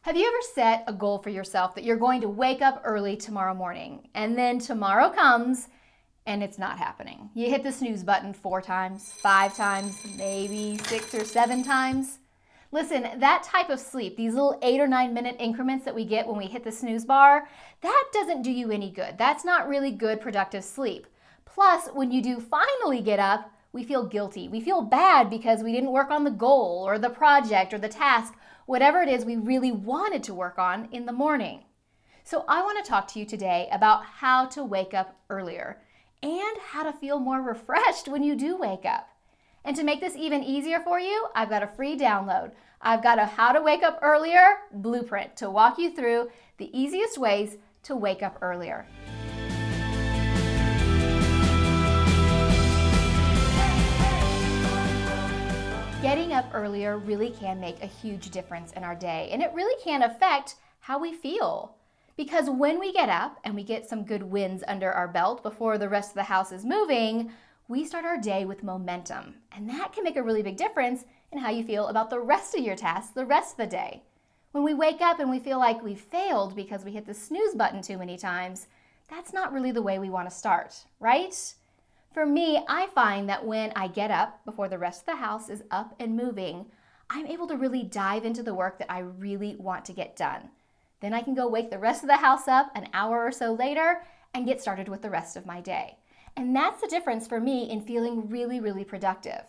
Have you ever set a goal for yourself that you're going to wake up early tomorrow morning, and then tomorrow comes and it's not happening? You hit the snooze button 4 times, 5 times, maybe 6 or 7 times. Listen, that type of sleep, these little 8 or 9 minute increments that we get when we hit the snooze bar, that doesn't do you any good. That's not really good, productive sleep. Plus, when you do finally get up, we feel guilty. We feel bad because we didn't work on the goal or the project or the task, whatever it is we really wanted to work on in the morning. So I want to talk to you today about how to wake up earlier and how to feel more refreshed when you do wake up. And to make this even easier for you, I've got a free download. I've got a How to Wake Up Earlier blueprint to walk you through the easiest ways to wake up earlier. Getting up earlier really can make a huge difference in our day, and it really can affect how we feel. Because when we get up and we get some good wins under our belt before the rest of the house is moving, we start our day with momentum, and that can make a really big difference in how you feel about the rest of your tasks the rest of the day. When we wake up and we feel like we failed because we hit the snooze button too many times, that's not really the way we want to start, right? For me, I find that when I get up before the rest of the house is up and moving, I'm able to really dive into the work that I really want to get done. Then I can go wake the rest of the house up an hour or so later and get started with the rest of my day. And that's the difference for me in feeling really, really productive.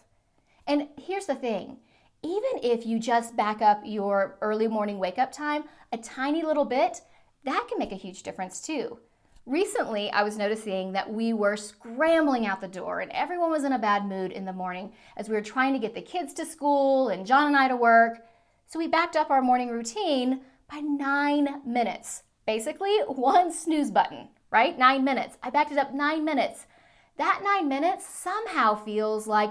And here's the thing, even if you just back up your early morning wake up time a tiny little bit, that can make a huge difference too. Recently, I was noticing that we were scrambling out the door and everyone was in a bad mood in the morning as we were trying to get the kids to school and John and I to work. So we backed up our morning routine by 9 minutes. Basically, one snooze button, right? 9 minutes. I backed it up 9 minutes. That 9 minutes somehow feels like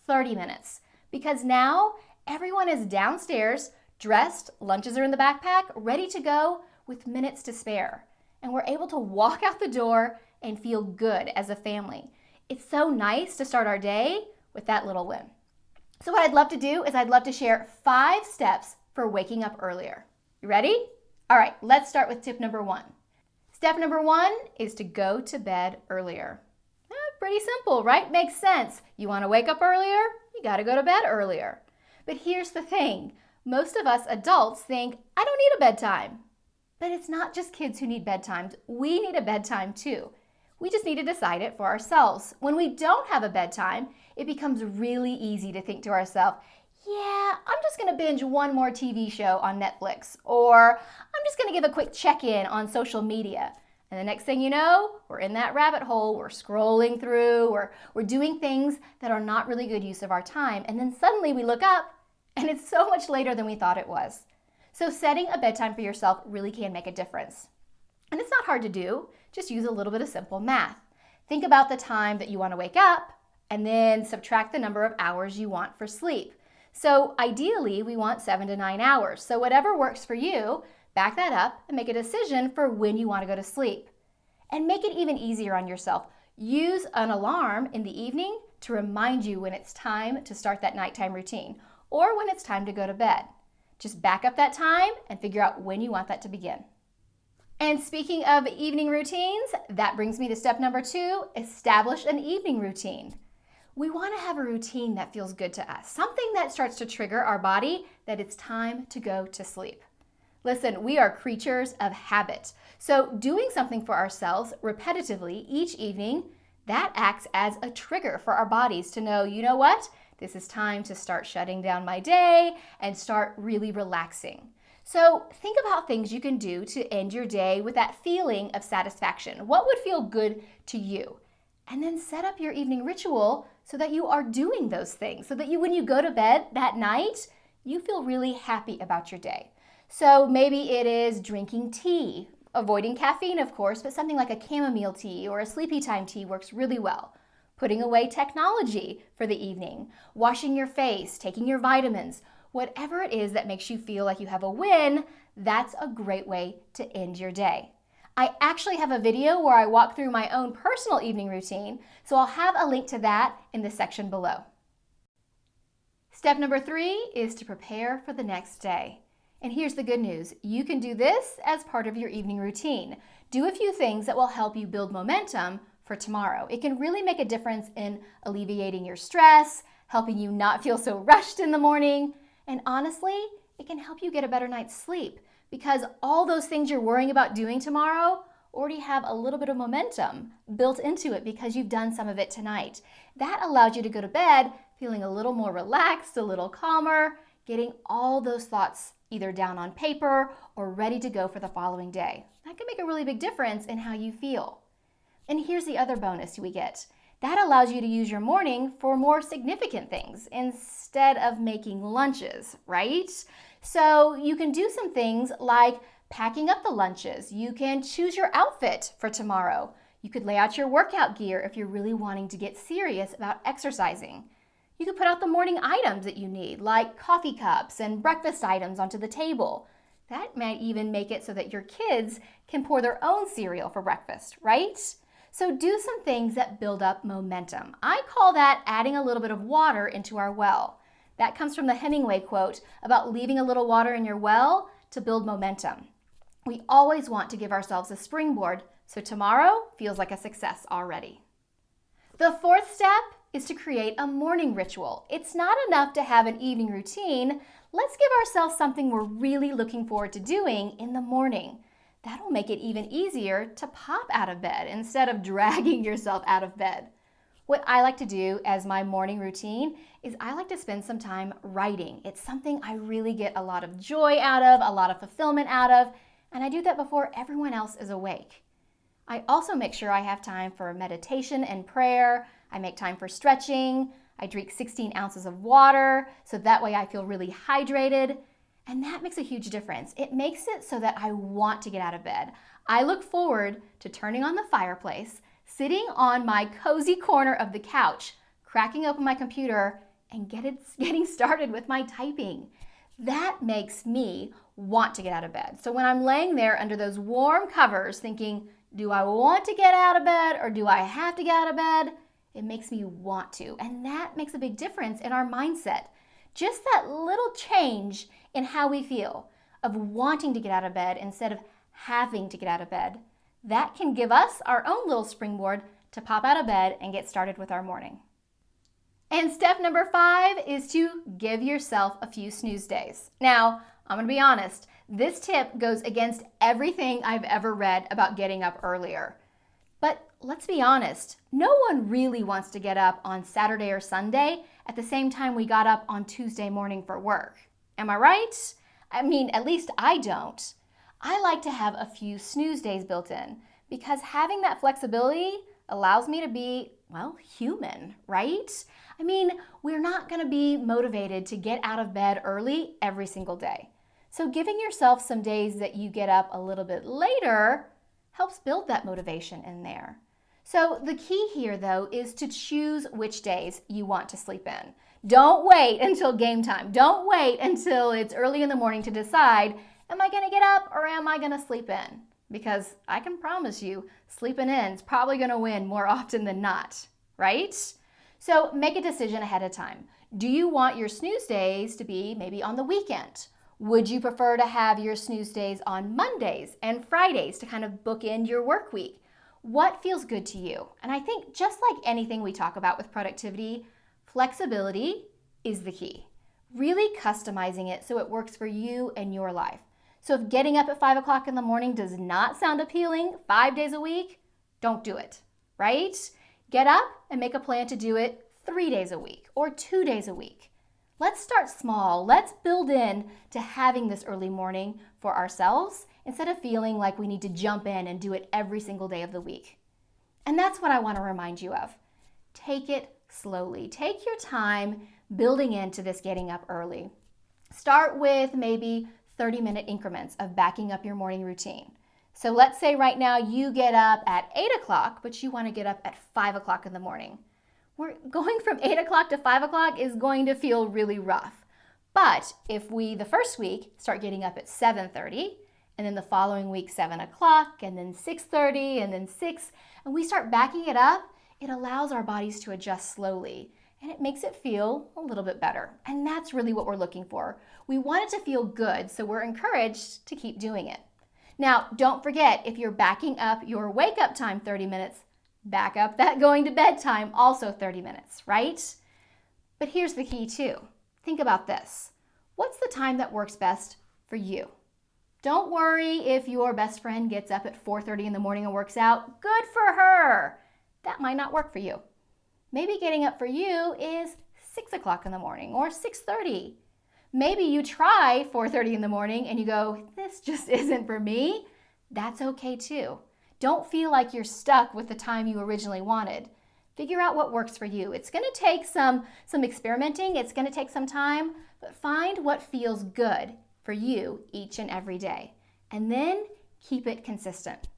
30 minutes because now everyone is downstairs, dressed, lunches are in the backpack, ready to go with minutes to spare. And we're able to walk out the door and feel good as a family. It's so nice to start our day with that little win. So what I'd love to do is I'd love to share 5 steps for waking up earlier. You ready? All right, let's start with tip number 1. Step number 1 is to go to bed earlier. Pretty simple, right? Makes sense. You want to wake up earlier? You got to go to bed earlier. But here's the thing. Most of us adults think, I don't need a bedtime. But it's not just kids who need bedtimes. We need a bedtime too. We just need to decide it for ourselves. When we don't have a bedtime, it becomes really easy to think to ourselves, yeah, I'm just going to binge one more TV show on Netflix, or I'm just going to give a quick check-in on social media. And the next thing you know, we're in that rabbit hole, we're scrolling through, we're doing things that are not really good use of our time. And then suddenly we look up and it's so much later than we thought it was. So setting a bedtime for yourself really can make a difference. And it's not hard to do, just use a little bit of simple math. Think about the time that you want to wake up and then subtract the number of hours you want for sleep. So ideally, we want 7 to 9 hours. So whatever works for you, back that up and make a decision for when you want to go to sleep. And make it even easier on yourself. Use an alarm in the evening to remind you when it's time to start that nighttime routine or when it's time to go to bed. Just back up that time and figure out when you want that to begin. And speaking of evening routines, that brings me to step number 2, establish an evening routine. We want to have a routine that feels good to us, something that starts to trigger our body that it's time to go to sleep. Listen, we are creatures of habit. So doing something for ourselves repetitively each evening, that acts as a trigger for our bodies to know, you know what? This is time to start shutting down my day and start really relaxing. So think about things you can do to end your day with that feeling of satisfaction. What would feel good to you? And then set up your evening ritual so that you are doing those things, so that when you go to bed that night, you feel really happy about your day. So maybe it is drinking tea, avoiding caffeine of course, but something like a chamomile tea or a sleepy time tea works really well. Putting away technology for the evening, washing your face, taking your vitamins, whatever it is that makes you feel like you have a win, that's a great way to end your day. I actually have a video where I walk through my own personal evening routine, so I'll have a link to that in the section below. Step number 3 is to prepare for the next day. And here's the good news. You can do this as part of your evening routine. Do a few things that will help you build momentum for tomorrow. It can really make a difference in alleviating your stress, helping you not feel so rushed in the morning, and honestly, it can help you get a better night's sleep because all those things you're worrying about doing tomorrow already have a little bit of momentum built into it because you've done some of it tonight. That allows you to go to bed feeling a little more relaxed, a little calmer, getting all those thoughts either down on paper or ready to go for the following day. That can make a really big difference in how you feel. And here's the other bonus we get. That allows you to use your morning for more significant things instead of making lunches, right? So you can do some things like packing up the lunches. You can choose your outfit for tomorrow. You could lay out your workout gear if you're really wanting to get serious about exercising. You could put out the morning items that you need, like coffee cups and breakfast items onto the table. That might even make it so that your kids can pour their own cereal for breakfast, right? So do some things that build up momentum. I call that adding a little bit of water into our well. That comes from the Hemingway quote about leaving a little water in your well to build momentum. We always want to give ourselves a springboard, so tomorrow feels like a success already. The fourth step is to create a morning ritual. It's not enough to have an evening routine. Let's give ourselves something we're really looking forward to doing in the morning. That'll make it even easier to pop out of bed instead of dragging yourself out of bed. What I like to do as my morning routine is I like to spend some time writing. It's something I really get a lot of joy out of, a lot of fulfillment out of, and I do that before everyone else is awake. I also make sure I have time for meditation and prayer. I make time for stretching. I drink 16 ounces of water, so that way I feel really hydrated. And that makes a huge difference. It makes it so that I want to get out of bed. I look forward to turning on the fireplace, sitting on my cozy corner of the couch, cracking open my computer, and getting started with my typing. That makes me want to get out of bed. So when I'm laying there under those warm covers thinking, do I want to get out of bed or do I have to get out of bed? It makes me want to. And that makes a big difference in our mindset. Just that little change in how we feel of wanting to get out of bed instead of having to get out of bed. That can give us our own little springboard to pop out of bed and get started with our morning. And step number 5 is to give yourself a few snooze days. Now, I'm going to be honest, this tip goes against everything I've ever read about getting up earlier. But let's be honest, no one really wants to get up on Saturday or Sunday at the same time we got up on Tuesday morning for work. Am I right? I mean, at least I don't. I like to have a few snooze days built in because having that flexibility allows me to be, well, human, right? I mean, we're not going to be motivated to get out of bed early every single day. So giving yourself some days that you get up a little bit later helps build that motivation in there. So the key here, though, is to choose which days you want to sleep in. Don't wait until game time. Don't wait until it's early in the morning to decide, am I going to get up or am I going to sleep in? Because I can promise you, sleeping in is probably going to win more often than not, right? So make a decision ahead of time. Do you want your snooze days to be maybe on the weekend? Would you prefer to have your snooze days on Mondays and Fridays to kind of bookend your work week? What feels good to you? And I think just like anything we talk about with productivity, flexibility is the key. Really customizing it so it works for you and your life. So if getting up at 5 o'clock in the morning does not sound appealing 5 days a week, don't do it, right? Get up and make a plan to do it 3 days a week or 2 days a week. Let's start small. Let's build in to having this early morning for ourselves instead of feeling like we need to jump in and do it every single day of the week. And that's what I want to remind you of. Take it slowly. Take your time building into this getting up early. Start with maybe 30-minute increments of backing up your morning routine. So let's say right now you get up at 8 o'clock, but you want to get up at 5 o'clock in the morning. We're going from 8 o'clock to 5 o'clock is going to feel really rough. But if we, the first week, start getting up at 7:30, and then the following week 7 o'clock, and then 6:30, and then 6, and we start backing it up, it allows our bodies to adjust slowly. and it makes it feel a little bit better. And that's really what we're looking for. We want it to feel good, so we're encouraged to keep doing it. Now, don't forget, if you're backing up your wake up time 30 minutes, back up that going to bed time also 30 minutes, right? But here's the key too. Think about this. What's the time that works best for you? Don't worry if your best friend gets up at 4:30 in the morning and works out. Good for her. That might not work for you. Maybe getting up for you is 6 o'clock in the morning or 6:30. Maybe you try 4:30 in the morning and you go, this just isn't for me. That's okay too. Don't feel like you're stuck with the time you originally wanted. Figure out what works for you. It's going to take some experimenting. It's going to take some time, but find what feels good for you each and every day. And then keep it consistent.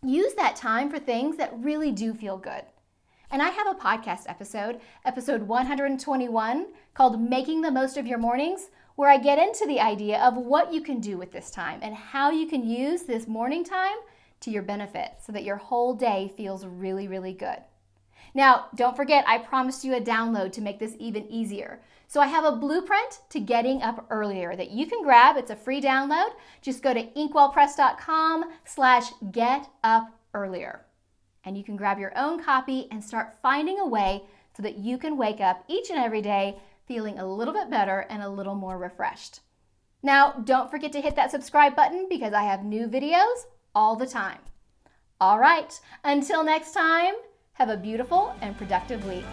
Use that time for things that really do feel good. And I have a podcast episode 121, called Making the Most of Your Mornings, where I get into the idea of what you can do with this time and how you can use this morning time to your benefit so that your whole day feels really, really good. Now, don't forget, I promised you a download to make this even easier. So I have a blueprint to getting up earlier that you can grab. It's a free download. Just go to inkwellpress.com/getupearlier. And you can grab your own copy and start finding a way so that you can wake up each and every day feeling a little bit better and a little more refreshed. Now, don't forget to hit that subscribe button because I have new videos all the time. All right, until next time, have a beautiful and productive week.